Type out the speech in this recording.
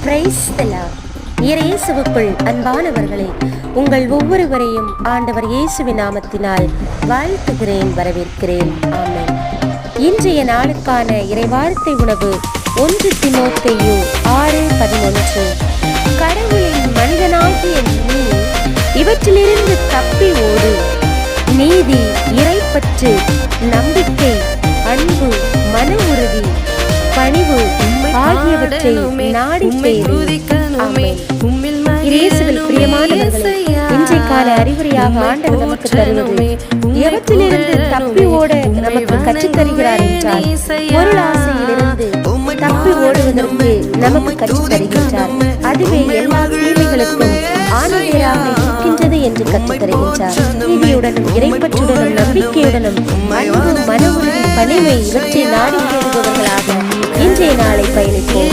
Praise the Lord. இயேசுவுக்குள் அன்பானவர்களே, உங்கள் ஒவ்வொருவரையும் ஆண்டவர் இயேசுவின் நாமத்தினால் வாழ்த்துகிறேன், வரவேற்கிறேன். ஆமென். இன்றைய நாளுக்கான இறைவார்த்தை உணவு 1 தீமோத்தேயு 6:11. கடவுளின் மனிதனாகிய நீ இவற்றிலிருந்து தப்பி ஓடு. நீதி, இறைப்பற்று, நம்பிக்கை, அன்பு, மன உறுதி, பணிவு ஆகியவற்றை நாடி தேடு. ஆமென். இயேசுவில் பிரியமானவர்களே, இன்றைய கால அறிவுரையாக ஆண்டவர் நமக்கு தருவது, எவற்றிலிருந்து தப்பி ஓட நமக்கு கற்றுத் தருகிறார் என்றால், பொருளாசையிலிருந்து தப்பி ஓடுவதற்கு நமக்கு கற்றுத் தருகின்றார். அதுவே எல்லா தீமைகளுக்கும் ஆணிவேராக இருக்கின்றது என்று கற்றுத் தருகின்றார். நீதியுடனும், இறைப்பற்றுடனும், நம்பிக்கையுடனும், அன்பு, மன உறுதி, பணிவை இவற்றை நாடி தேடுபவர்களாக இன்றைய நாளை பயணிப்போம்.